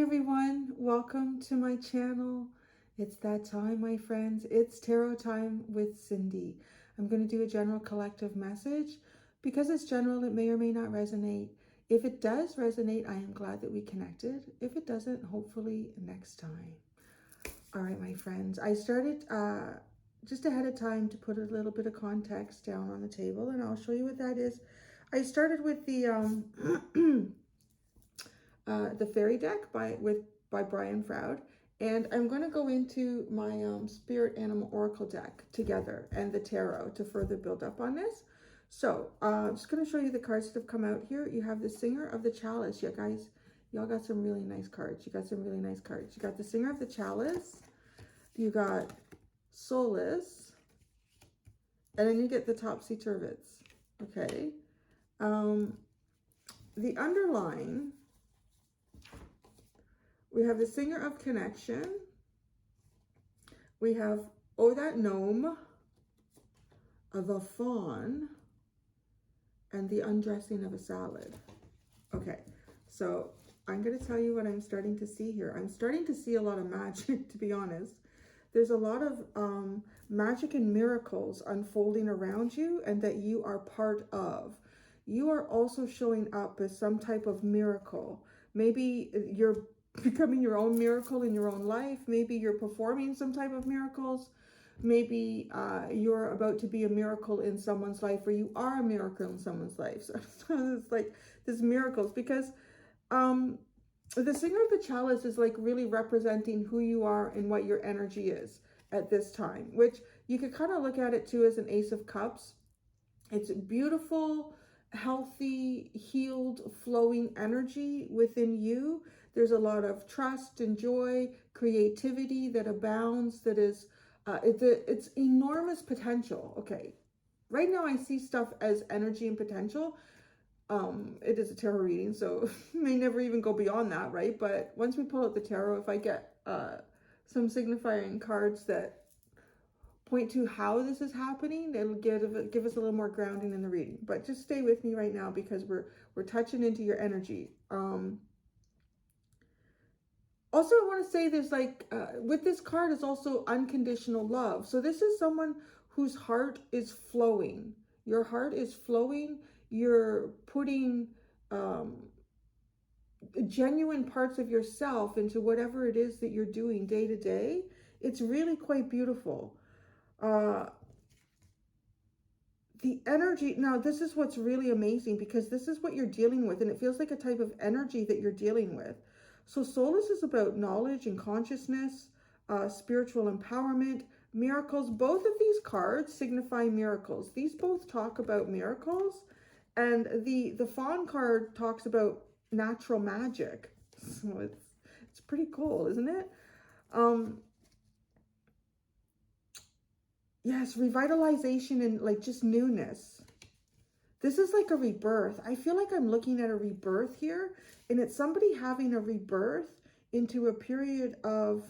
everyone, welcome to my channel. It's that time, my friends. It's tarot time with Cindy. I'm going to do a general collective message. Because it's general, it may or may not resonate. If it does resonate, I am glad that we connected. If it doesn't, hopefully next time. All right, my friends, I started just ahead of time to put a little bit of context down on the table, and I'll show you what that is. I started with the fairy deck by Brian Froud, and I'm going to go into my spirit animal oracle deck together and the tarot to further build up on this. So I'm just going to show you the cards that have come out here. You have the Singer of the Chalice. Yeah, guys, y'all got some really nice cards. You got some really nice cards. You got the Singer of the Chalice. You got Solace. And then you get the Topsy-Turvets. Okay. The underlying, we have the Singer of Connection. We have Oh That Gnome, the Fawn, and the Undressing of a Salad. Okay, so I'm going to tell you what I'm starting to see here. I'm starting to see a lot of magic, to be honest. There's a lot of magic and miracles unfolding around you and that you are part of. You are also showing up as some type of miracle. Maybe you're becoming your own miracle in your own life. Maybe you're performing some type of miracles. Maybe you're about to be a miracle in someone's life, or you are a miracle in someone's life. So it's like this miracles, because the Singer of the Chalice is like really representing who you are and what your energy is at this time, which you could kind of look at it too as an Ace of Cups. It's beautiful, healthy, healed, flowing energy within you. There's a lot of trust and joy, creativity that abounds, that is, it's enormous potential. Okay, right now I see stuff as energy and potential. It is a tarot reading, so may never even go beyond that, right? But once we pull out the tarot, if I get some signifying cards that point to how this is happening, it'll give us a little more grounding in the reading. But just stay with me right now, because we're touching into your energy. Also, I want to say there's like, with this card is also unconditional love. So this is someone whose heart is flowing. Your heart is flowing. You're putting genuine parts of yourself into whatever it is that you're doing day to day. It's really quite beautiful. The energy, now this is what's really amazing, because this is what you're dealing with, and it feels like a type of energy that you're dealing with. So Solace is about knowledge and consciousness, spiritual empowerment, miracles. Both of these cards signify miracles. These both talk about miracles. And the Fawn card talks about natural magic. So it's pretty cool, isn't it? Yes, revitalization and like just newness. This is like a rebirth. I feel like I'm looking at a rebirth here, and it's somebody having a rebirth into a period of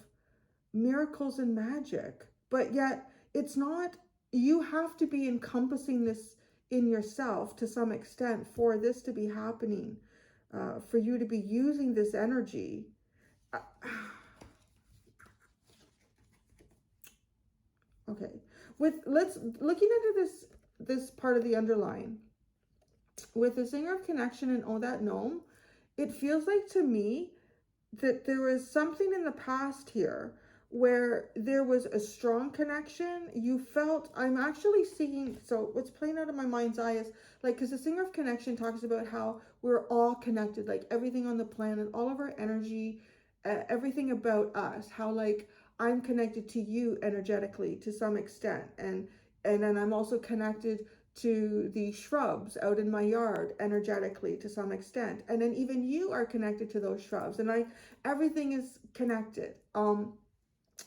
miracles and magic. But yet it's not, you have to be encompassing this in yourself to some extent for this to be happening, for you to be using this energy. Okay, looking into this part of the underline with the Singer of Connection and Oh That Gnome, it feels like to me that there was something in the past here where there was a strong connection. You felt, I'm actually seeing, so what's playing out of my mind's eye is like, because the Singer of Connection talks about how we're all connected, like everything on the planet, all of our energy, everything about us, how like I'm connected to you energetically to some extent, and then I'm also connected to the shrubs out in my yard energetically to some extent, and then even you are connected to those shrubs, and everything is connected.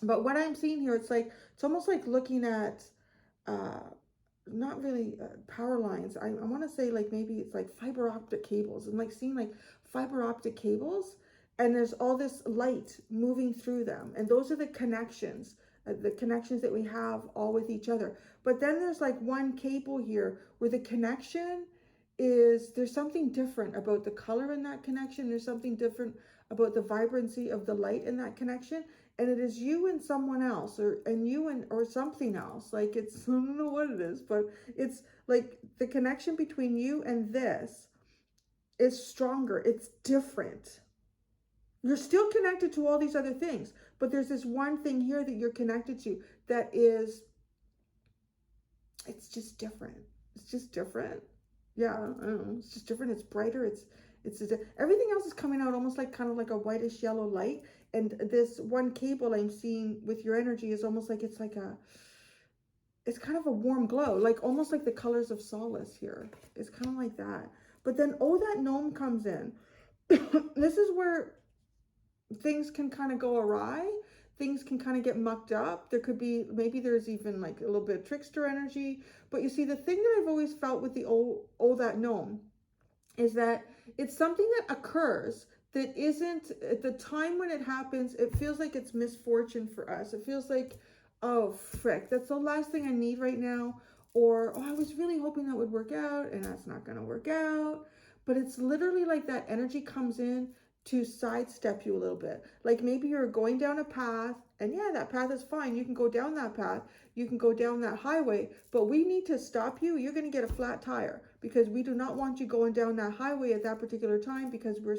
But what I'm seeing here, it's almost like looking at not really power lines. I want to say like maybe it's like fiber optic cables, and like seeing like fiber optic cables, and there's all this light moving through them, and those are the connections that we have all with each other. But then there's like one cable here where the connection is, there's something different about the color in that connection. There's something different about the vibrancy of the light in that connection. And it is you and someone else, or something else. Like, it's, I don't know what it is, but it's like the connection between you and this is stronger. It's different. You're still connected to all these other things, but there's this one thing here that you're connected to that is, it's just different. It's just different. Yeah, I don't know. It's just different. It's brighter. Everything else is coming out almost like kind of like a whitish yellow light. And this one cable I'm seeing with your energy is almost like it's kind of a warm glow, like almost like the colors of solace here. It's kind of like that. But then, oh, that gnome comes in. This is where things can kind of go awry. Things can kind of get mucked up. There could be, maybe there's even like a little bit of trickster energy. But you see, the thing that I've always felt with the oh that gnome is that it's something that occurs that isn't, at the time when it happens, it feels like it's misfortune for us. It feels like, oh, frick, that's the last thing I need right now. Or, oh, I was really hoping that would work out, and that's not going to work out. But it's literally like that energy comes in to sidestep you a little bit. Like maybe you're going down a path, and yeah, that path is fine. You can go down that path. You can go down that highway, but we need to stop you. You're going to get a flat tire because we do not want you going down that highway at that particular time, because we're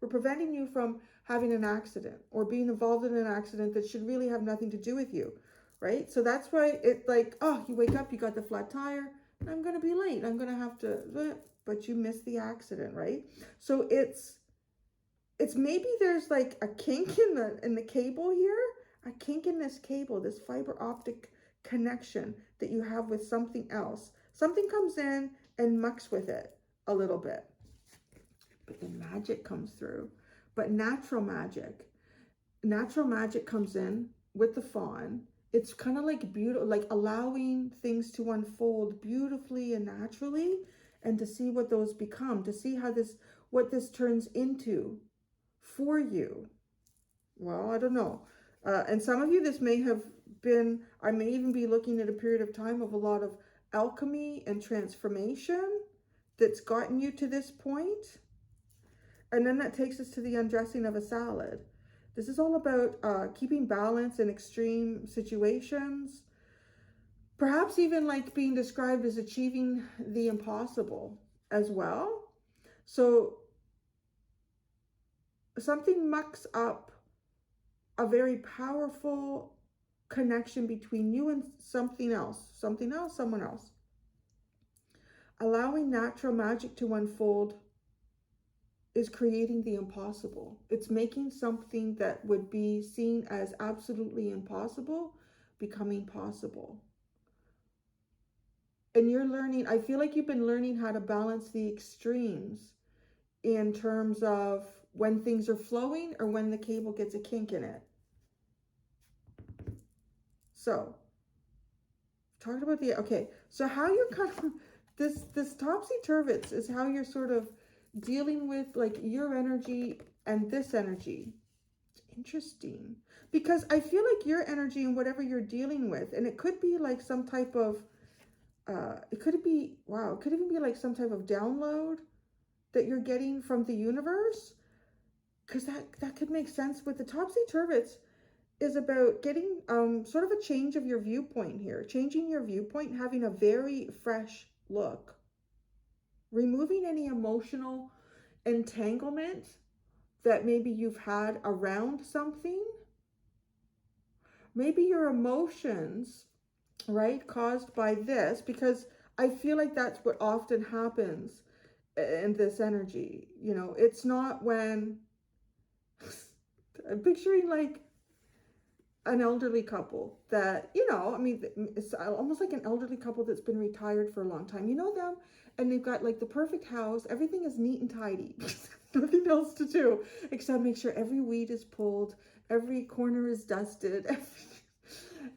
preventing you from having an accident or being involved in an accident that should really have nothing to do with you, right? So that's why it's like, oh, you wake up, you got the flat tire, and I'm going to be late. I'm going to have to, but you missed the accident, right? So it's maybe there's like a kink in the cable here, a kink in this cable, this fiber optic connection that you have with something else. Something comes in and mucks with it a little bit, but then magic comes through. But natural magic comes in with the fawn. It's kind of like beautiful, like allowing things to unfold beautifully and naturally, and to see what those become, to see what this turns into for you. Well, I don't know. And some of you, this may have been, I may even be looking at a period of time of a lot of alchemy and transformation that's gotten you to this point. And then that takes us to the undressing of a salad. This is all about keeping balance in extreme situations. Perhaps even like being described as achieving the impossible as well. So something mucks up a very powerful connection between you and something else, someone else. Allowing natural magic to unfold is creating the impossible. It's making something that would be seen as absolutely impossible becoming possible. And you're learning, I feel like you've been learning how to balance the extremes in terms of when things are flowing or when the cable gets a kink in it. So, talking about okay, so how you're kind of, this topsy-turvy is how you're sort of dealing with like your energy and this energy. It's interesting because I feel like your energy and whatever you're dealing with, and it could be like some type of, it could even be like some type of download that you're getting from the universe, because that could make sense. With the topsy-turvy is about getting sort of a change of your viewpoint here, changing your viewpoint, having a very fresh look, removing any emotional entanglement that maybe you've had around something. Maybe your emotions, right, caused by this, because I feel like that's what often happens in this energy. You know, it's not when I'm picturing like an elderly couple that, you know, I mean, it's almost like an elderly couple that's been retired for a long time. You know them, and they've got like the perfect house. Everything is neat and tidy. Nothing else to do except make sure every weed is pulled, every corner is dusted,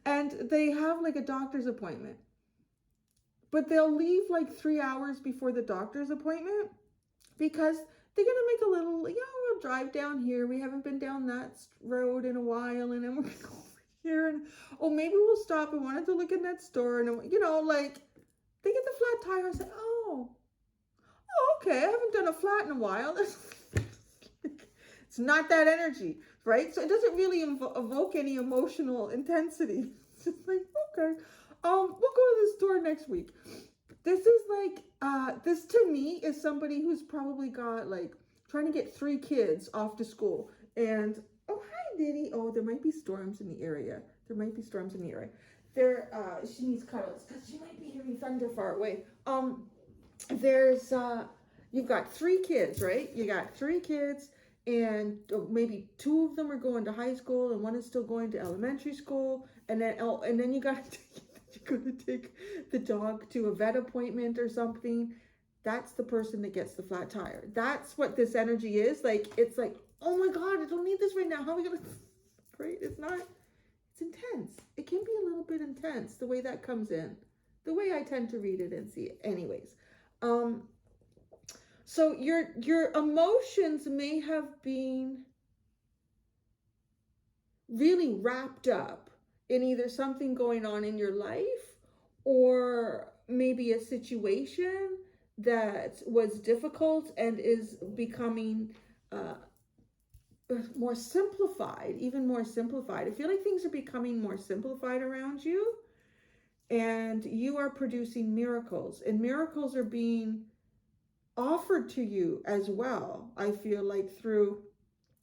and they have like a doctor's appointment. But they'll leave like 3 hours before the doctor's appointment because they're going to make a little, we'll drive down here. We haven't been down that road in a while. And then we're going to go over here. And, oh, maybe we'll stop. I wanted to look in that store. And, like, they get the flat tire and say, oh, okay. I haven't done a flat in a while. It's It's not that energy, right? So it doesn't really evoke any emotional intensity. It's just like, okay, we'll go to the store next week. This is like, this to me is somebody who's probably got like trying to get 3 kids off to school. And, oh, hi, Diddy. Oh, there might be storms in the area. There might be storms in the area. She needs cuddles because she might be hearing thunder far away. You've got 3 kids, right? You got 3 kids, and maybe 2 of them are going to high school, and 1 is still going to elementary school, and then you got you're going to take the dog to a vet appointment or something. That's the person that gets the flat tire. That's what this energy is. Like, it's like, oh my God, I don't need this right now. How are we going to, right? It's not, it's intense. It can be a little bit intense, the way that comes in, the way I tend to read it and see it. Anyways, so your emotions may have been really wrapped up in either something going on in your life or maybe a situation that was difficult and is becoming more simplified, even more simplified. I feel like things are becoming more simplified around you, and you are producing miracles, and miracles are being offered to you as well. I feel like through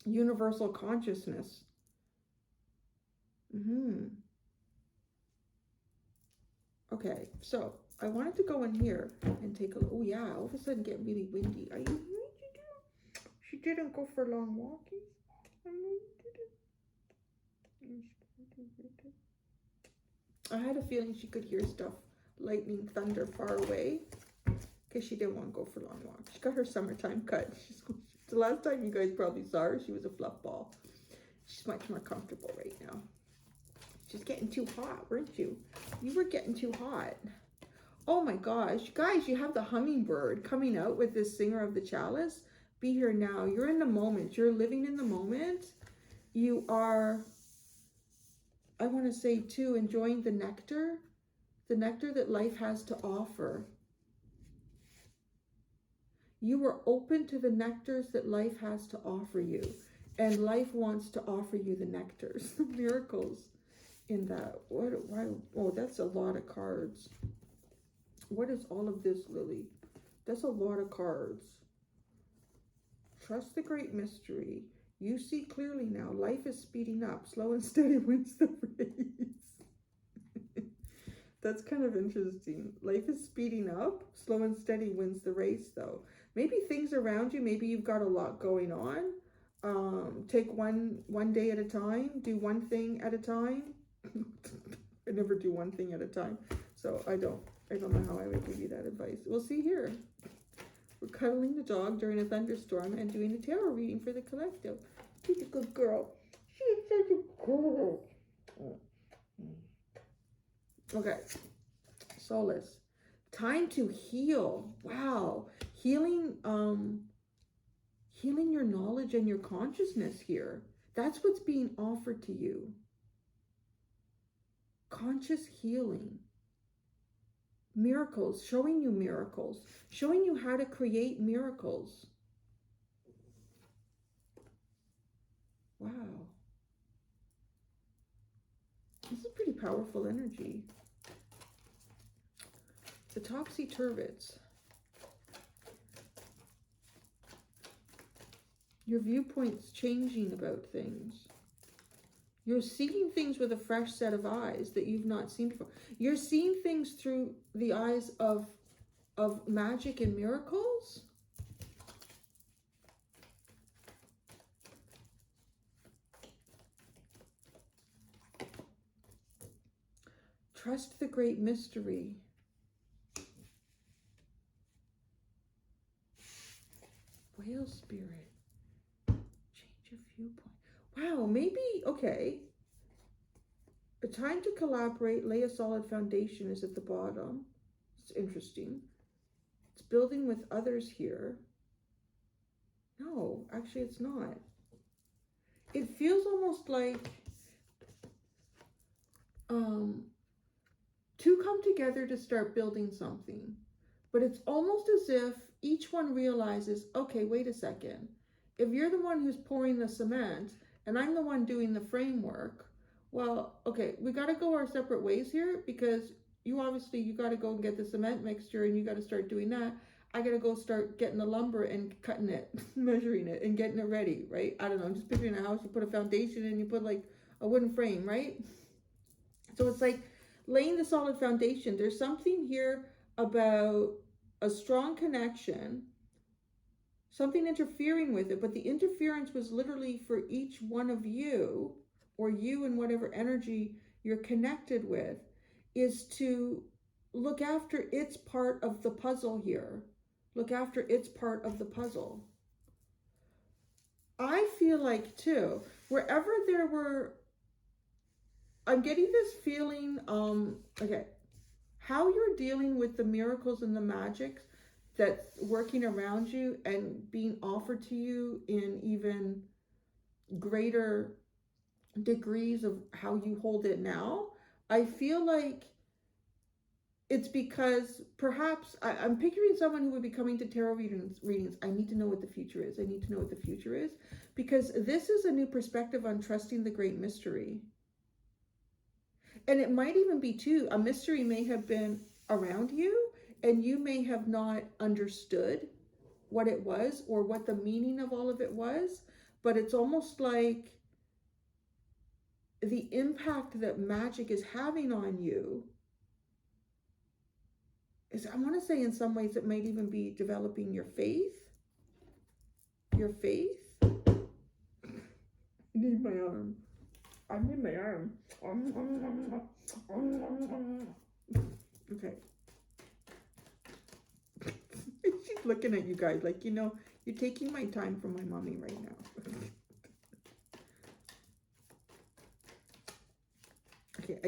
universal consciousness. Okay, so I wanted to go in here and take a look. Oh yeah, all of a sudden getting really windy. Are you going to do? She didn't go for long walking. I had a feeling she could hear stuff, lightning, thunder far away, because she didn't want to go for long walks. She got her summertime cut. The last time you guys probably saw her, she was a fluff ball. She's much more comfortable right now. She's getting too hot, weren't you? You were getting too hot. Oh my gosh. Guys, you have the hummingbird coming out with this singer of the chalice. Be here now. You're in the moment. You're living in the moment. You are, I want to say too, enjoying the nectar that life has to offer. You are open to the nectars that life has to offer you. And life wants to offer you the nectars, the miracles in that. Why? Oh, that's a lot of cards. What is all of this, Lily? That's a lot of cards. Trust the great mystery. You see clearly now. Life is speeding up. Slow and steady wins the race. That's kind of interesting. Life is speeding up. Slow and steady wins the race, though. Maybe things around you, maybe you've got a lot going on. Take one day at a time. Do one thing at a time. I never do one thing at a time. So I don't know how I would give you that advice. We'll see here. We're cuddling the dog during a thunderstorm and doing a tarot reading for the collective. She's a good girl. She's such a girl. Okay. Solace. Time to heal. Wow. Healing your knowledge and your consciousness here. That's what's being offered to you. Conscious healing. Miracles, showing you how to create miracles. Wow. This is pretty powerful energy. The topsy-turvets. Your viewpoint's changing about things. You're seeing things with a fresh set of eyes that you've not seen before. You're seeing things through the eyes of magic and miracles. Trust the great mystery. Whale spirit. Change your viewpoint. Wow, maybe, okay. A time to collaborate, lay a solid foundation is at the bottom. It's interesting. It's building with others here. No, actually it's not. It feels almost like two come together to start building something. But it's almost as if each one realizes, okay, wait a second. if you're the one who's pouring the cement and I'm the one doing the framework, well, okay, we got to go our separate ways here, because you got to go and get the cement mixture and you got to start doing that. I got to go start getting the lumber and cutting it, measuring it and getting it ready, right? I don't know. I'm just picturing a house. You put a foundation and you put like a wooden frame, right? So it's like laying the solid foundation. There's something here about a strong connection, something interfering with it, but the interference was literally for each one of you, or you and whatever energy you're connected with, is to look after its part of the puzzle here. Look after its part of the puzzle. I feel like too, wherever there were, I'm getting this feeling, okay, how you're dealing with the miracles and the magics that's working around you and being offered to you in even greater degrees of how you hold it now. I feel like it's because perhaps I'm picturing someone who would be coming to tarot readings. I need to know what the future is. I need to know what the future is, because this is a new perspective on trusting the great mystery. And it might even be too, a mystery may have been around you and you may have not understood what it was or what the meaning of all of it was, but it's almost like the impact that magic is having on you is, I want to say in some ways it might even be developing your faith. Your faith. I need my arm. I need my arm. Okay. She's looking at you guys like, you're taking my time from my mommy right now. Okay,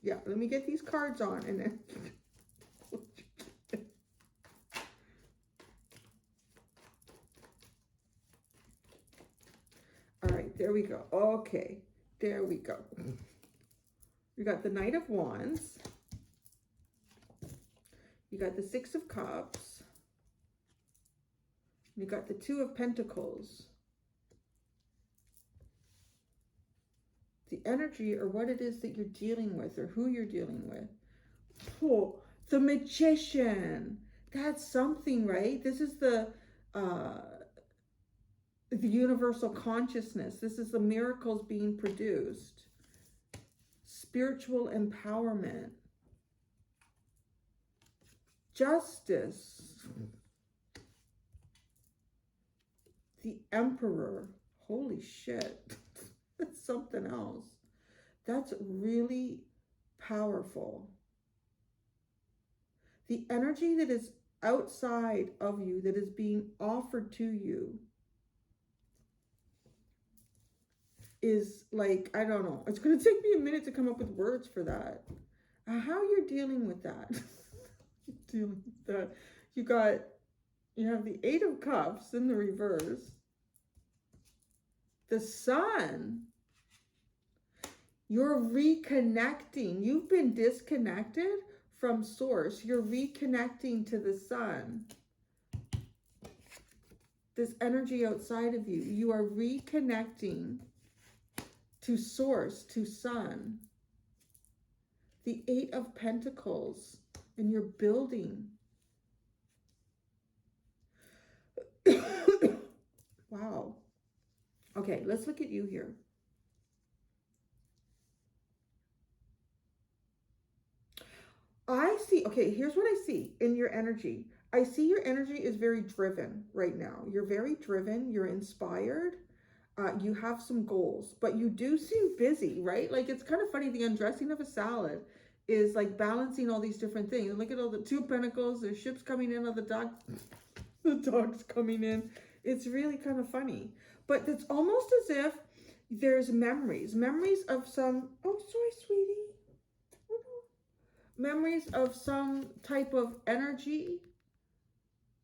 let me get these cards on and then. All right, there we go. Okay, there we go. We got the Knight of Wands. You got the Six of Cups. You got the Two of Pentacles. The energy, or what it is that you're dealing with, or who you're dealing with. Oh, the Magician. That's something, right? This is the universal consciousness. This is the miracles being produced. Spiritual empowerment. Justice. The Emperor. Holy shit. That's something else. That's really powerful. The energy that is outside of you, that is being offered to you, is like, I don't know. It's going to take me a minute to come up with words for that. How you're dealing with that. Dealing with that. You have the Eight of Cups in the reverse. The Sun. You're reconnecting. You've been disconnected from source. You're reconnecting to the Sun. This energy outside of you. You are reconnecting to source, to Sun. The Eight of Pentacles. And you're building. Wow. Okay, let's look at you here. I see, okay, here's what I see in your energy. I see your energy is very driven right now. You're very driven. You're inspired. You have some goals, but you do seem busy, right? Like, it's kind of funny. The undressing of a salad is like balancing all these different things. And look at all the Two of Pentacles. There's ships coming in, all the dogs coming in. It's really kind of funny. But it's almost as if there's memories of some, oh, sorry, sweetie. Memories of some type of energy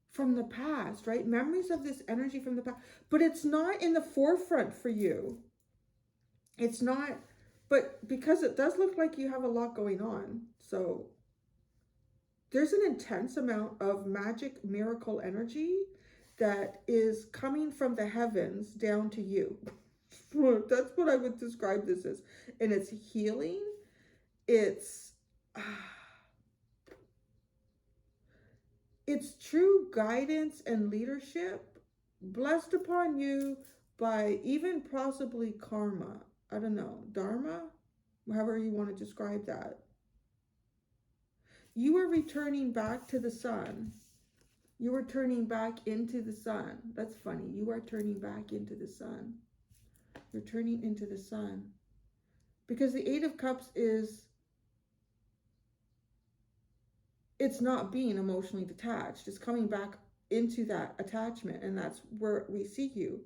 from the past, right? Memories of this energy from the past. But it's not in the forefront for you. It's not, but because it does look like you have a lot going on. So there's an intense amount of magic, miracle energy that is coming from the heavens down to you. That's what I would describe this as. And it's healing. It's true guidance and leadership blessed upon you by even possibly karma. I don't know, dharma, however you want to describe that. You are returning back to the sun. You are turning back into the sun. That's funny. You are turning back into the sun. You're turning into the sun. Because the Eight of Cups is, it's not being emotionally detached. It's coming back into that attachment. And that's where we see you.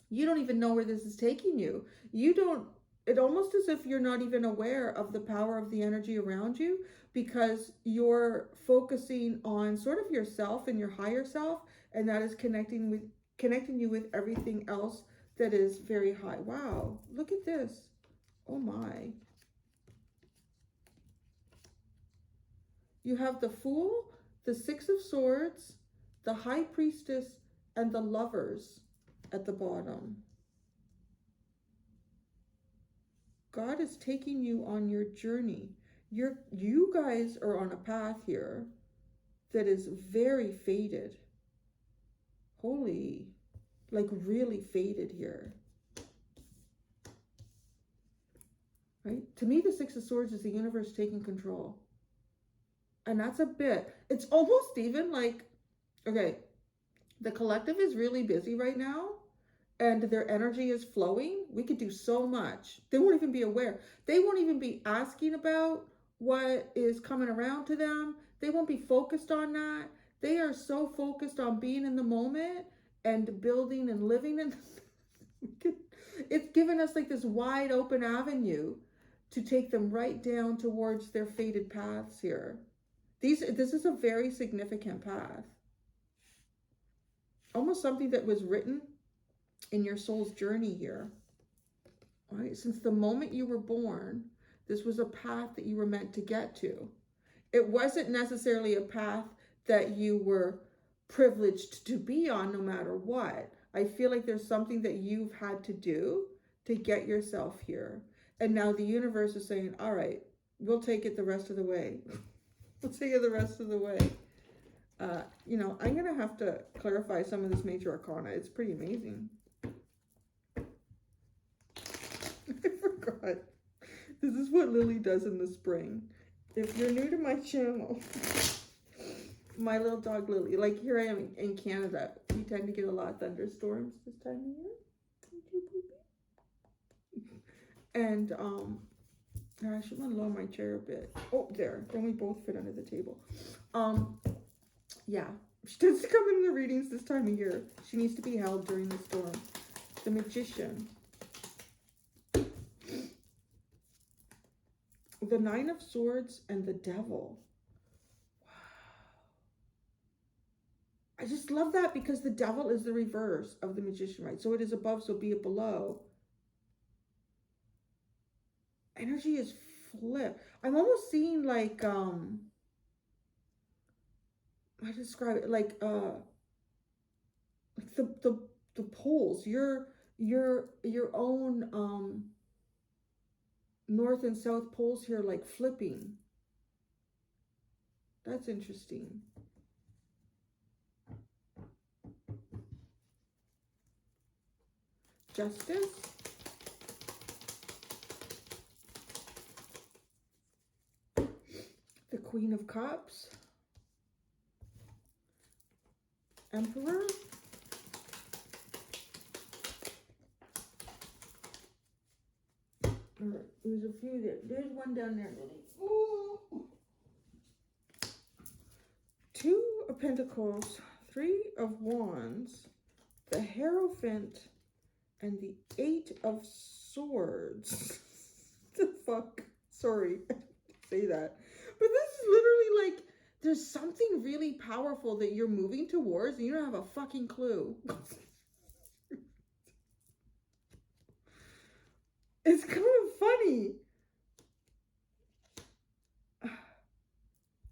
You don't even know where this is taking you. You don't, it almost as if you're not even aware of the power of the energy around you, because you're focusing on sort of yourself and your higher self, and that is connecting you with everything else that is very high. Wow, look at this. Oh my. You have the Fool, the Six of Swords, the High Priestess, and the Lovers at the bottom. God is taking you on your journey. You guys are on a path here that is very faded. Holy, like really faded here. Right? To me, the Six of Swords is the universe taking control. And that's a bit, it's almost even like, okay, the collective is really busy right now and their energy is flowing. We could do so much. They won't even be aware. They won't even be asking about what is coming around to them. They won't be focused on that. They are so focused on being in the moment and building and living in. It's given us like this wide open avenue to take them right down towards their fated paths here. This is a very significant path. Almost something that was written in your soul's journey here. All right? Since the moment you were born, this was a path that you were meant to get to. It wasn't necessarily a path that you were privileged to be on no matter what. I feel like there's something that you've had to do to get yourself here. And now the universe is saying, all right, we'll take it the rest of the way. We'll take it the rest of the way. You know, I'm going to have to clarify some of this major arcana. It's pretty amazing. I forgot. This is what Lily does in the spring. If you're new to my channel, my little dog Lily, like here I am in Canada. We tend to get a lot of thunderstorms this time of year. And I should want to lower my chair a bit. Oh, there. Then we both fit under the table. Yeah. She doesn't come in the readings this time of year. She needs to be held during the storm. The Magician. The Nine of Swords and the Devil. Wow. I just love that because the Devil is the reverse of the Magician, right? So it is above, so be it below. Energy is flipped. I'm almost seeing like, how to describe it? Like the poles, your own, north and south poles here, like flipping. That's interesting. Justice. The Queen of Cups. Emperor. There's a few there. There's one down there, Lily. Ooh. Two of Pentacles, Three of Wands, the Hierophant, and the Eight of Swords. The fuck? Sorry, I didn't say that. But this is literally like, there's something really powerful that you're moving towards and you don't have a fucking clue. It's kind of funny.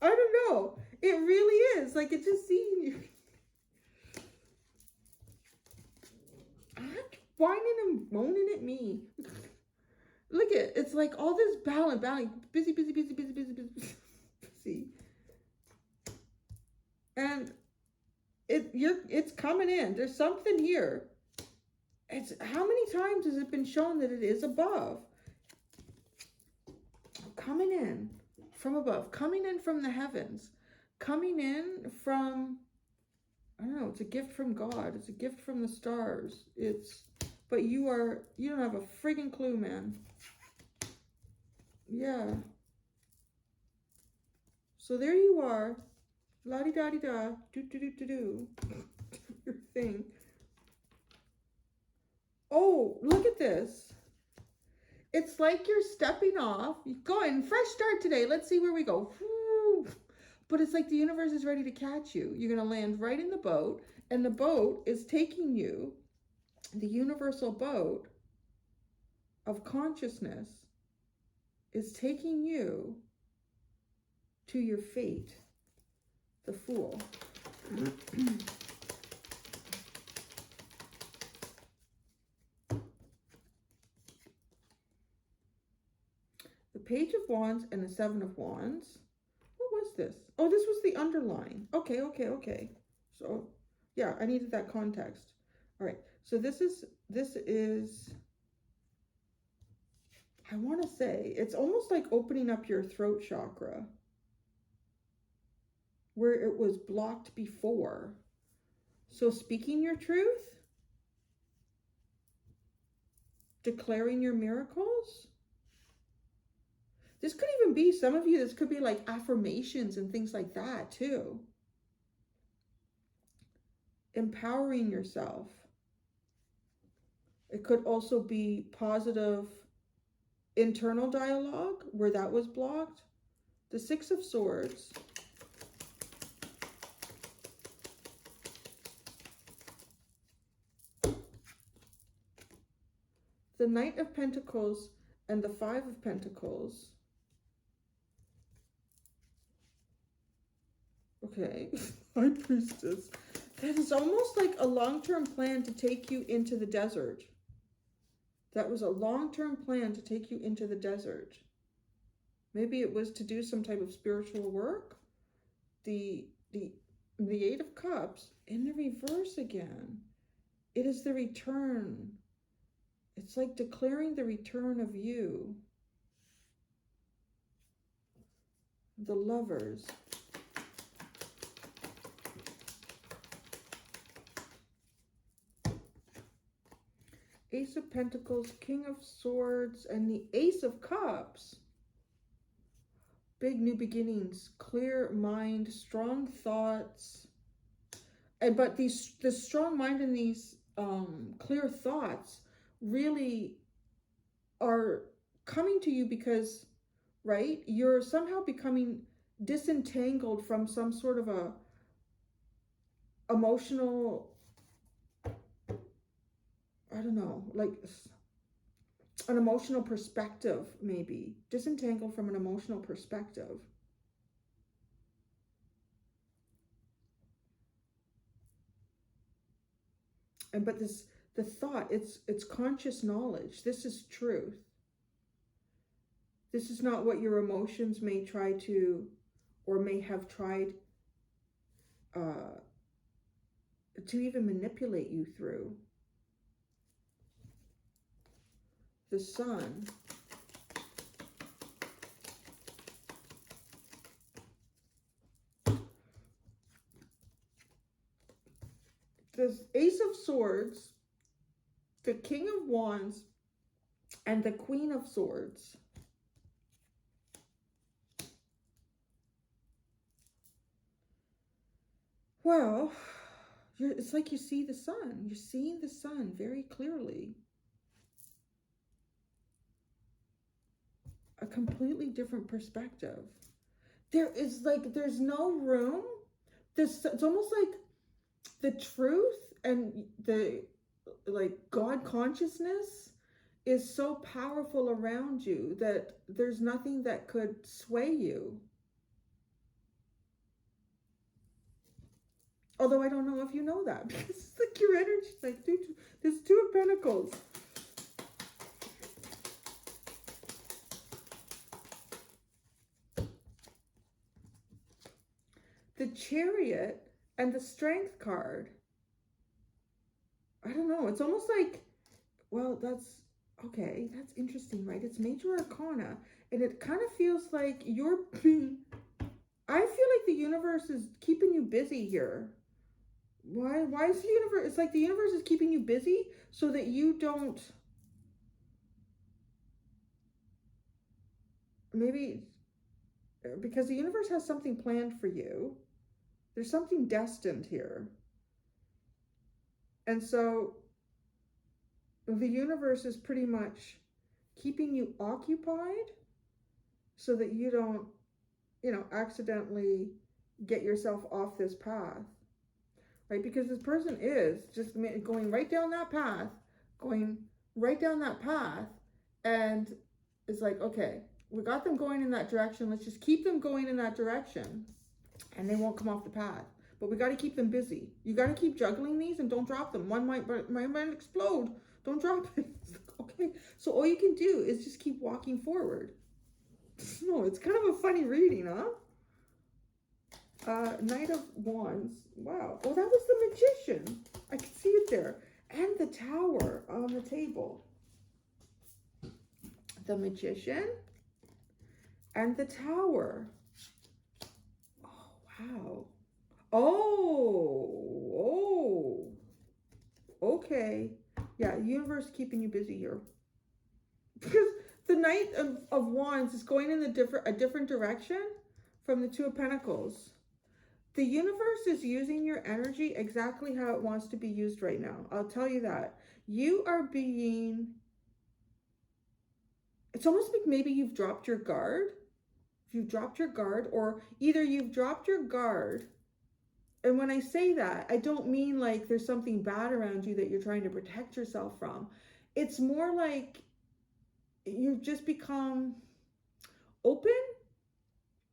I don't know. It really is. Like, it just seems... whining and moaning at me. Look at it's like all this balance, busy, busy. And it's coming in. There's something here. It's how many times has it been shown that it is above? Coming in from above, coming in from the heavens, coming in from, I don't know, it's a gift from God. It's a gift from the stars. But you don't have a friggin' clue, man. Yeah. So there you are. La-di-da-di-da. Do-do-do-do-do. Your thing. Oh, look at this. It's like you're stepping off. You're going, fresh start today. Let's see where we go. But it's like the universe is ready to catch you. You're going to land right in the boat. And the boat is taking you, the universal boat of consciousness is taking you to your fate. The Fool. The Page of Wands and the Seven of Wands. What was this? Oh, this was the underline. Okay. So, yeah, I needed that context. All right. So this is, I want to say, it's almost like opening up your throat chakra where it was blocked before. So speaking your truth, declaring your miracles. This could even be, some of you, this could be like affirmations and things like that too. Empowering yourself. It could also be positive internal dialogue where that was blocked. The Six of Swords. The Knight of Pentacles and the Five of Pentacles. Okay, High Priestess. That is almost like a long-term plan to take you into the desert. That was a long-term plan to take you into the desert. Maybe it was to do some type of spiritual work. The Eight of Cups in the reverse again. It is the return. It's like declaring the return of you. The Lovers. Ace of Pentacles, King of Swords, and the Ace of Cups. Big new beginnings, clear mind, strong thoughts. But the strong mind and these clear thoughts really are coming to you because, right, you're somehow becoming disentangled from some sort of a emotional, I don't know, like an emotional perspective, maybe. Disentangled from an emotional perspective. But the thought, it's conscious knowledge. This is truth. This is not what your emotions may try to, or may have tried to even manipulate you through. The Sun. The Ace of Swords, the King of Wands, and the Queen of Swords. Well, it's like you see the sun. You're seeing the sun very clearly. A completely different perspective. There's no room. It's almost like the truth and the God consciousness is so powerful around you that there's nothing that could sway you. Although I don't know if you know that, because it's like your energy, like, dude, there's Two of Pentacles. The Chariot and the Strength card. I don't know. It's almost like, well, that's, okay, that's interesting, right? It's Major Arcana. And it kind of feels like you're being, I feel like the universe is keeping you busy here. Why is the universe, it's like the universe is keeping you busy so that you don't, maybe, because the universe has something planned for you. There's something destined here. And so the universe is pretty much keeping you occupied so that you don't, accidentally get yourself off this path, right? Because this person is just going right down that path, and it's like, okay, we got them going in that direction. Let's just keep them going in that direction, and they won't come off the path. But we got to keep them busy. You got to keep juggling these and don't drop them. One might explode. Don't drop it. Okay. So all you can do is just keep walking forward. No, it's kind of a funny reading, huh? Knight of Wands. Wow. Oh, that was the Magician. I can see it there. And the Tower on the table. The Magician and the Tower. Oh, wow. Oh, okay. Yeah, universe keeping you busy here. Because the Knight of Wands is going in a different direction from the Two of Pentacles. The universe is using your energy exactly how it wants to be used right now. I'll tell you that. You are being, it's almost like maybe you've dropped your guard. If you've dropped your guard, or either you've dropped your guard. And when I say that, I don't mean like there's something bad around you that you're trying to protect yourself from. It's more like you've just become open.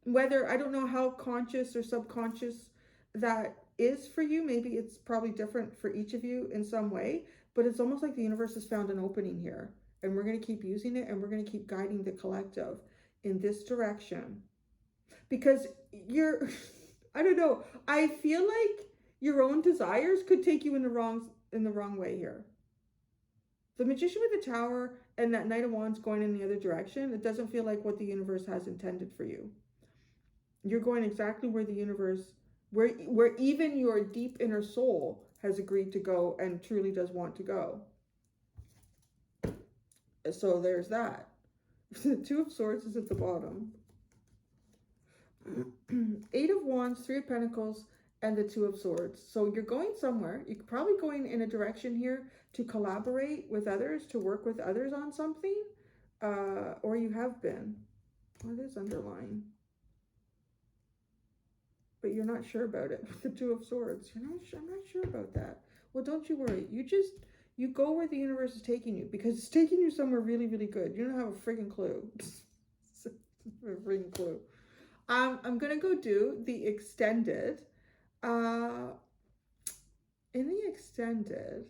Whether, I don't know how conscious or subconscious that is for you. Maybe it's probably different for each of you in some way. But it's almost like the universe has found an opening here. And we're going to keep using it, and we're going to keep guiding the collective in this direction. Because you're... I don't know. I feel like your own desires could take you in the wrong way here. The Magician with the Tower and that Knight of Wands going in the other direction, it doesn't feel like what the universe has intended for you. You're going exactly where the universe, where even your deep inner soul has agreed to go and truly does want to go. So there's that. The Two of Swords is at the bottom. Eight of Wands, Three of Pentacles, and the Two of Swords. So you're going somewhere. You're probably going in a direction here to collaborate with others, to work with others on something, or you have been. Oh, it is underlined. But you're not sure about it with the Two of Swords. I'm not sure about that. Well, don't you worry. You go where the universe is taking you, because it's taking you somewhere really, really good. You don't have a friggin' clue. A friggin' clue. I'm going to go do the extended. In the extended,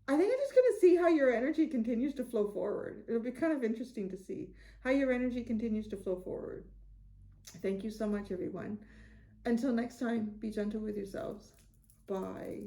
I think I'm just going to see how your energy continues to flow forward. It'll be kind of interesting to see how your energy continues to flow forward. Thank you so much, everyone. Until next time, be gentle with yourselves. Bye.